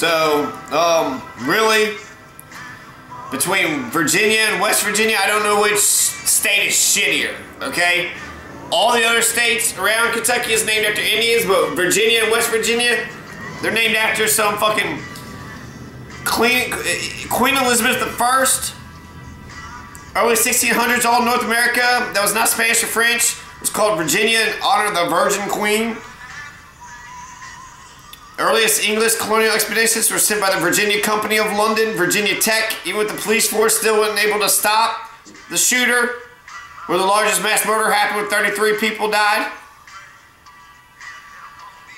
So, really, between Virginia and West Virginia, I don't know which state is shittier, okay? All the other states around Kentucky is named after Indians, but Virginia and West Virginia, they're named after some fucking Queen Elizabeth I. Early 1600s, all North America that was not Spanish or French was called Virginia in honor of the Virgin Queen. Earliest English colonial expeditions were sent by the Virginia Company of London, Virginia Tech, even with the police force still wasn't able to stop the shooter, where the largest mass murder happened when 33 people died.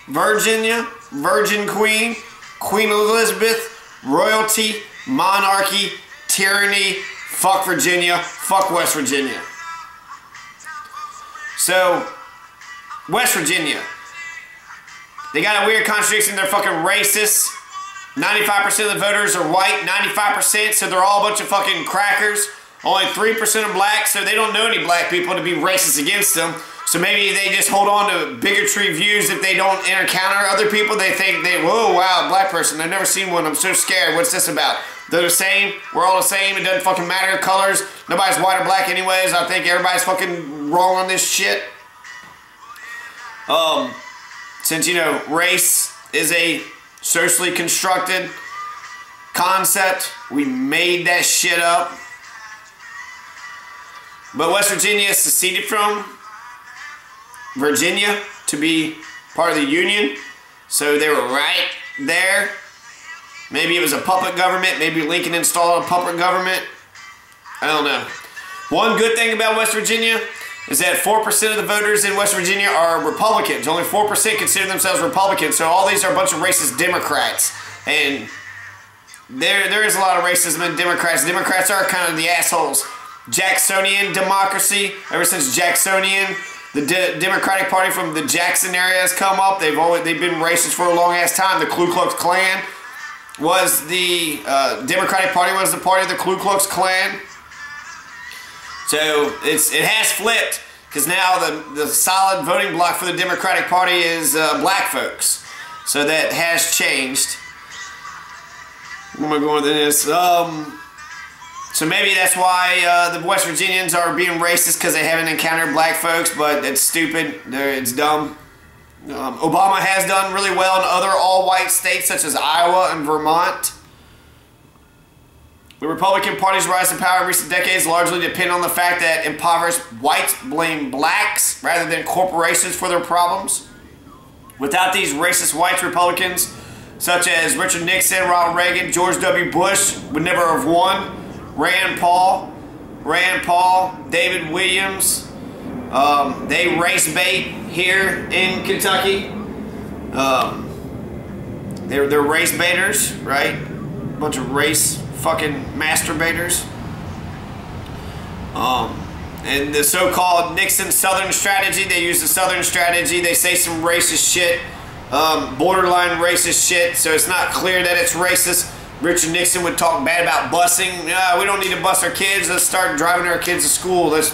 Virginia, Virgin Queen, Queen Elizabeth, royalty, monarchy, tyranny, fuck Virginia, fuck West Virginia. So, West Virginia, they got a weird contradiction. They're fucking racist. 95% of the voters are white, 95%, so they're all a bunch of fucking crackers. Only 3% are black, so they don't know any black people to be racist against them. So maybe they just hold on to bigotry views if they don't encounter other people. They think, whoa, wow, black person, I've never seen one, I'm so scared, what's this about? They're the same, we're all the same, it doesn't fucking matter colors, nobody's white or black anyways, I think everybody's fucking wrong on this shit. Since, you know, race is a socially constructed concept, we made that shit up. But West Virginia seceded from Virginia to be part of the Union, so they were right there. Maybe it was a puppet government, maybe Lincoln installed a puppet government. I don't know. One good thing about West Virginia is that 4% of the voters in West Virginia are Republicans. Only 4% consider themselves Republicans, so all these are a bunch of racist Democrats. And there is a lot of racism in Democrats. Democrats are kind of the assholes. Jacksonian democracy, ever since Jacksonian, the Democratic Party from the Jackson area has come up. They've been racist for a long ass time. The Ku Klux Klan was the Democratic Party was the party of the Ku Klux Klan. So it has flipped, because now the solid voting bloc for the Democratic Party is black folks. So that has changed. Where am I going with this? So maybe that's why the West Virginians are being racist, because they haven't encountered black folks, but it's stupid. It's dumb. Obama has done really well in other all-white states such as Iowa and Vermont. The Republican Party's rise to power in recent decades largely depend on the fact that impoverished whites blame blacks rather than corporations for their problems. Without these racist white Republicans, such as Richard Nixon, Ronald Reagan, George W. Bush, would never have won. Rand Paul, David Williams, they race bait here in Kentucky. They're race baiters, right? A bunch of race fucking masturbators. And the so-called Nixon Southern strategy, they use the Southern strategy, they say some racist shit, borderline racist shit, so it's not clear that it's racist. Richard Nixon would talk bad about busing. We don't need to bus our kids. Let's start driving our kids to school. Let's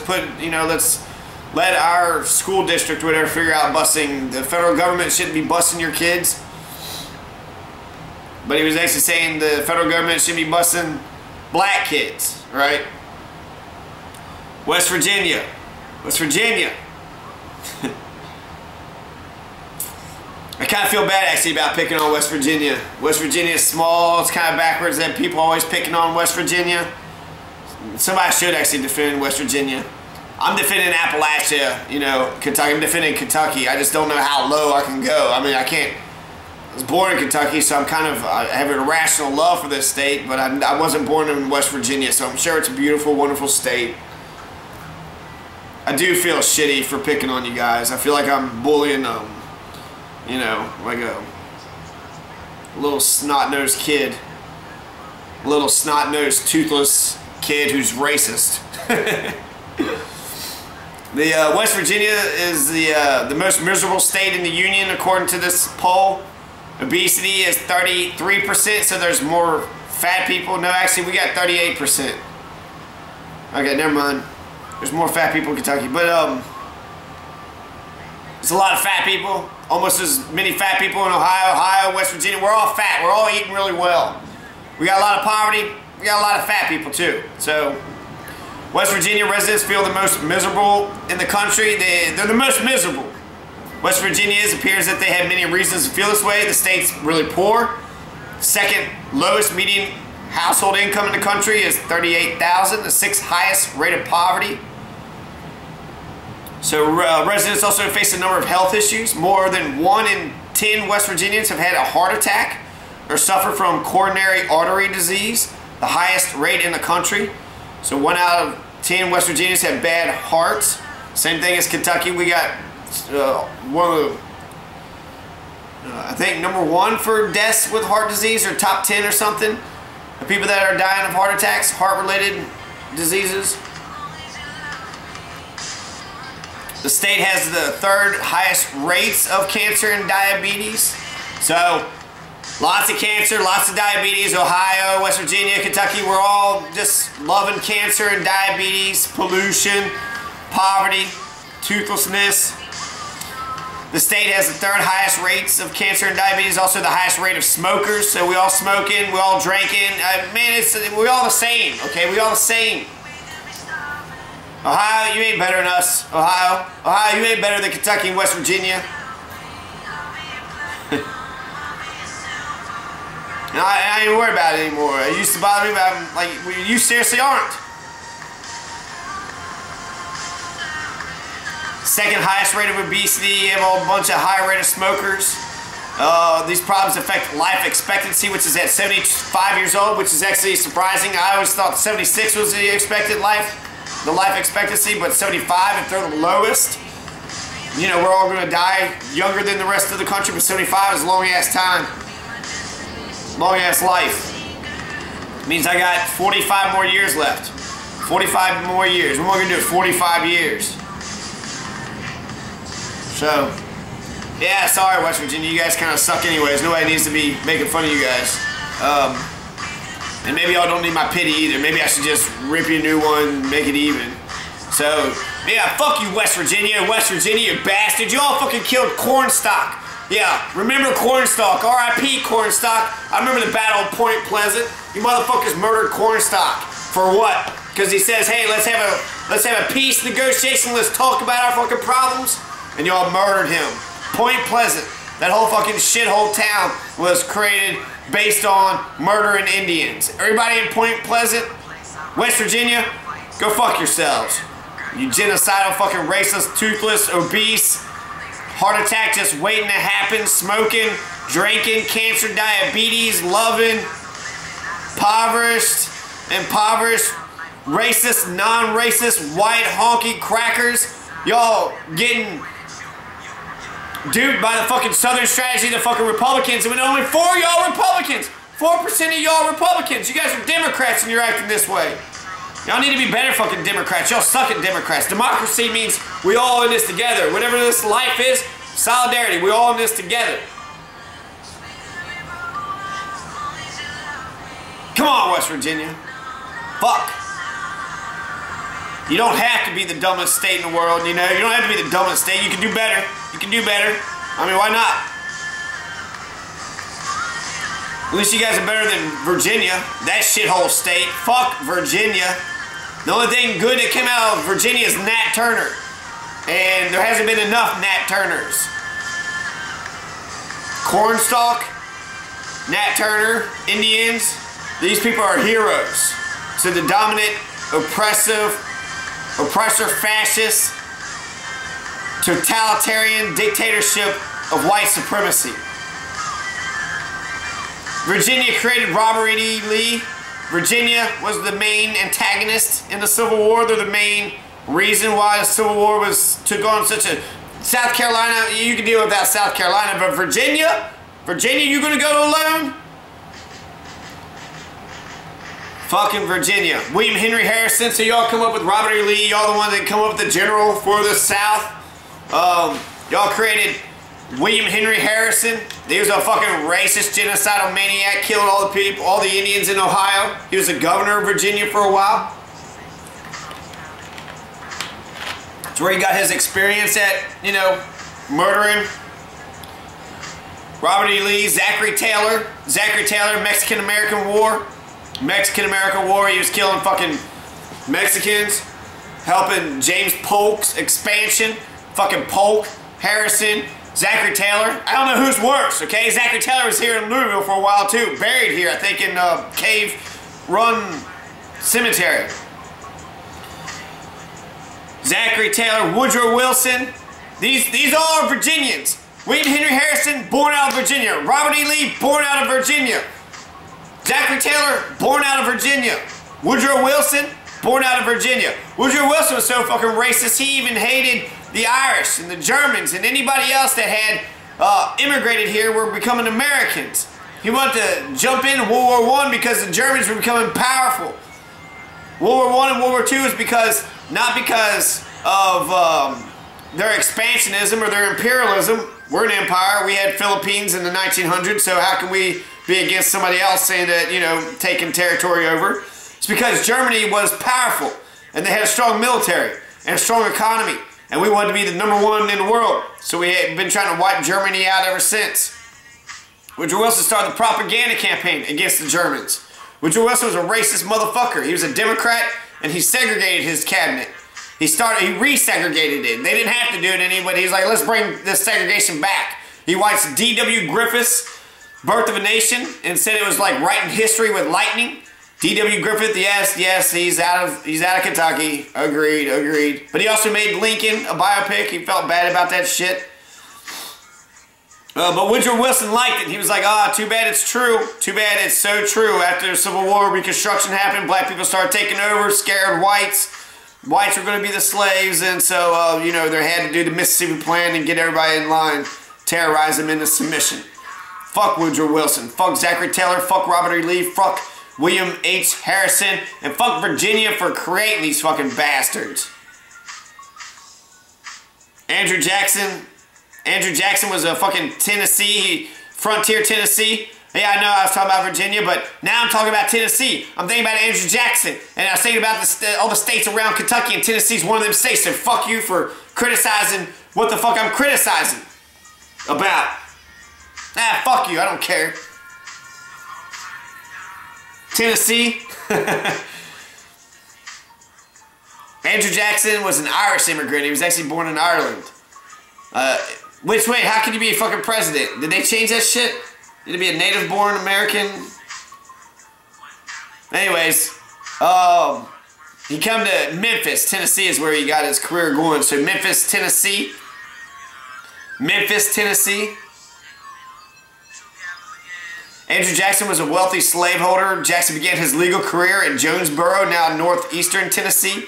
let our school district, whatever, figure out busing. The federal government shouldn't be busing your kids. But he was actually saying the federal government should be busing black kids, right? West Virginia. I kind of feel bad actually about picking on West Virginia. West Virginia is small, it's kind of backwards that people always picking on West Virginia. Somebody should actually defend West Virginia. I'm defending Appalachia, you know, Kentucky. I'm defending Kentucky. I just don't know how low I can go. I mean, I can't. I was born in Kentucky, so I have an irrational love for this state, but I wasn't born in West Virginia, so I'm sure it's a beautiful, wonderful state. I do feel shitty for picking on you guys. I feel like I'm bullying them. You know, like a little snot-nosed kid. A little snot-nosed, toothless kid who's racist. The West Virginia is the most miserable state in the Union according to this poll. Obesity is 33%, so there's more fat people. No, actually, we got 38%. Okay, never mind. There's more fat people in Kentucky, but there's a lot of fat people. almost as many fat people in Ohio, West Virginia. We're all fat. We're all eating really well. We got a lot of poverty. We got a lot of fat people too. So West Virginia residents feel the most miserable in the country. They're the most miserable. West Virginians appears that they have many reasons to feel this way. The state's really poor. Second lowest median household income in the country is $38,000. The sixth highest rate of poverty. So residents also face a number of health issues. More than 1 in 10 West Virginians have had a heart attack or suffer from coronary artery disease, the highest rate in the country. So 1 out of 10 West Virginians have bad hearts. Same thing as Kentucky. We got one of the, I think #1 for deaths with heart disease, or top 10 or something. The people that are dying of heart attacks, heart-related diseases. The state has the 3rd highest rates of cancer and diabetes. So lots of cancer, lots of diabetes. Ohio, West Virginia, Kentucky, we're all just loving cancer and diabetes, pollution, poverty, toothlessness. The state has the 3rd highest rates of cancer and diabetes, also the highest rate of smokers. So we all smoking, we all drinking. Man, we all the same, okay? We all the same. Ohio, you ain't better than us. Ohio, you ain't better than Kentucky and West Virginia. No, I ain't worried about it anymore. It used to bother me, but I'm like, you seriously aren't. Second highest rate of obesity. You have a bunch of high rate of smokers. These problems affect life expectancy, which is at 75 years old, which is actually surprising. I always thought 76 was the expected life expectancy, but 75 if they're the lowest. You know, we're all going to die younger than the rest of the country, but 75 is long ass time. Long ass life. Means I got 45 more years left. 45 more years. What am I going to do? 45 years. So, yeah, sorry West Virginia, you guys kind of suck anyways. Nobody needs to be making fun of you guys. And maybe y'all don't need my pity either. Maybe I should just rip you a new one, make it even. So, yeah, fuck you West Virginia, you bastard. You all fucking killed Cornstalk. Yeah, remember Cornstalk, R.I.P. Cornstalk. I remember the Battle of Point Pleasant. You motherfuckers murdered Cornstalk. For what? Because he says, hey, let's have a peace negotiation, let's talk about our fucking problems. And y'all murdered him. Point Pleasant, that whole fucking shithole town was created based on murdering Indians. Everybody in Point Pleasant, West Virginia, go fuck yourselves. You genocidal, fucking racist, toothless, obese, heart attack just waiting to happen, smoking, drinking, cancer, diabetes, loving, impoverished, racist, non-racist, white honky crackers. Y'all getting duped by the fucking Southern strategy, the fucking Republicans, and only 4 of y'all Republicans. 4% of y'all Republicans. You guys are Democrats and you're acting this way. Y'all need to be better fucking Democrats. Y'all suck at Democrats. Democracy means we all in this together. Whatever this life is, solidarity. We all in this together. Come on, West Virginia. Fuck. You don't have to be the dumbest state in the world, you know? You don't have to be the dumbest state. You can do better. You can do better. I mean, why not? At least you guys are better than Virginia. That shithole state. Fuck Virginia. The only thing good that came out of Virginia is Nat Turner. And there hasn't been enough Nat Turners. Cornstalk, Nat Turner, Indians. These people are heroes to the dominant, oppressor, fascist, totalitarian dictatorship of white supremacy. Virginia created Robert E. Lee. Virginia was the main antagonist in the Civil War. They're the main reason why the Civil War took on such a... South Carolina, you can deal with that South Carolina, but Virginia, you gonna go alone? Fucking Virginia. William Henry Harrison, so y'all come up with Robert E. Lee, y'all the ones that come up with the general for the South. Y'all created William Henry Harrison. He was a fucking racist, genocidal maniac, killed all the people, all the Indians in Ohio. He was the governor of Virginia for a while. That's where he got his experience at, you know, murdering Robert E. Lee, Zachary Taylor, Mexican-American War. Mexican-American War, he was killing fucking Mexicans, helping James Polk's expansion, fucking Polk, Harrison, Zachary Taylor. I don't know who's worse, okay? Zachary Taylor was here in Louisville for a while too, buried here, I think in Cave Run Cemetery. Zachary Taylor, Woodrow Wilson, these all are Virginians. William Henry Harrison, born out of Virginia. Robert E. Lee, born out of Virginia. Zachary Taylor, born out of Virginia. Woodrow Wilson, born out of Virginia. Woodrow Wilson was so fucking racist, he even hated the Irish and the Germans and anybody else that had immigrated here were becoming Americans. He wanted to jump into World War I because the Germans were becoming powerful. World War I and World War II is because, not because of their expansionism or their imperialism. We're an empire. We had Philippines in the 1900s, so how can we be against somebody else saying that, you know, taking territory over? It's because Germany was powerful, and they had a strong military and a strong economy, and we wanted to be the #1 in the world. So we had been trying to wipe Germany out ever since. Woodrow Wilson started the propaganda campaign against the Germans. Woodrow Wilson was a racist motherfucker. He was a Democrat, and he segregated his cabinet. He resegregated it. They didn't have to do it anyway. He's like, let's bring this segregation back. He watched D.W. Griffith's Birth of a Nation and said it was like writing history with lightning. D.W. Griffith, yes, he's out of Kentucky. Agreed. But he also made Lincoln a biopic. He felt bad about that shit. But Woodrow Wilson liked it. He was like, too bad it's true. Too bad it's so true. After the Civil War, Reconstruction happened, black people started taking over, scared whites. Whites were going to be the slaves, and so, you know, they had to do the Mississippi Plan and get everybody in line, terrorize them into submission. Fuck Woodrow Wilson. Fuck Zachary Taylor. Fuck Robert E. Lee. Fuck William H. Harrison. And fuck Virginia for creating these fucking bastards. Andrew Jackson was a fucking Tennessee, frontier Tennessee. Yeah, I know I was talking about Virginia, but now I'm talking about Tennessee. I'm thinking about Andrew Jackson, and I was thinking about all the states around Kentucky, and Tennessee's one of them states, so fuck you for criticizing what the fuck I'm criticizing about. Fuck you, I don't care. Tennessee. Andrew Jackson was an Irish immigrant. He was actually born in Ireland. Wait, how can you be a fucking president? Did they change that shit? Did it be a native-born American? Anyways, he come to Memphis, Tennessee is where he got his career going. So Memphis, Tennessee. Andrew Jackson was a wealthy slaveholder. Jackson began his legal career in Jonesboro, now northeastern Tennessee.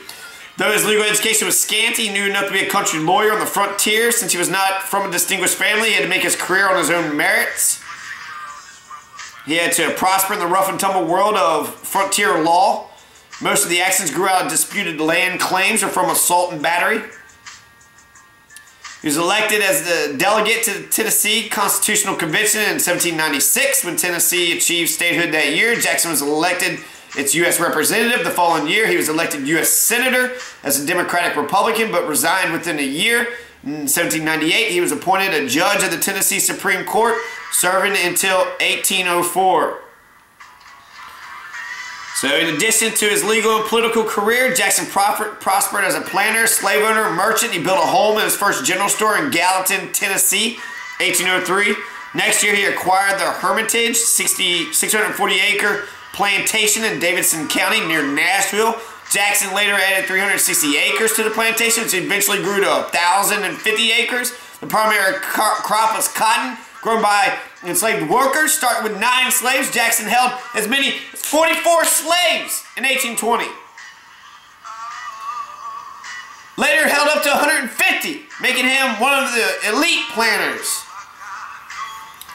Though his legal education was scanty, he knew enough to be a country lawyer on the frontier. Since he was not from a distinguished family, he had to make his career on his own merits. He had to prosper in the rough and tumble world of frontier law. Most of the actions grew out of disputed land claims or from assault and battery. He was elected as the delegate to the Tennessee Constitutional Convention in 1796. When Tennessee achieved statehood that year, Jackson was elected its U.S. representative. The following year, he was elected U.S. Senator as a Democratic Republican, but resigned within a year. In 1798, he was appointed a judge of the Tennessee Supreme Court, serving until 1804. So in addition to his legal and political career, Jackson prospered as a planter, slave owner, merchant. He built a home in his first general store in Gallatin, Tennessee, 1803. Next year, he acquired the Hermitage, 640-acre plantation in Davidson County near Nashville. Jackson later added 360 acres to the plantation, which eventually grew to 1,050 acres. The primary crop was cotton, grown by enslaved workers. Starting with 9 slaves, Jackson held as many as 44 slaves in 1820. Later held up to 150, making him one of the elite planters.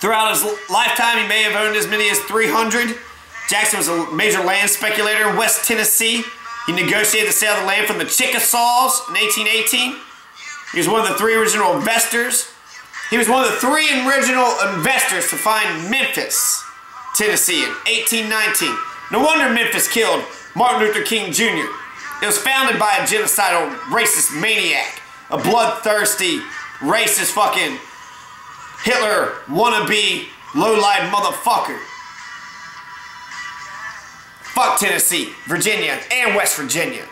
Throughout his lifetime, he may have owned as many as 300. Jackson was a major land speculator in West Tennessee. He negotiated the sale of the land from the Chickasaws in 1818. He was one of the 3 original investors. He was one of the 3 original investors to find Memphis, Tennessee in 1819. No wonder Memphis killed Martin Luther King Jr. It was founded by a genocidal racist maniac, a bloodthirsty, racist fucking Hitler wannabe low-life motherfucker. Fuck Tennessee, Virginia, and West Virginia.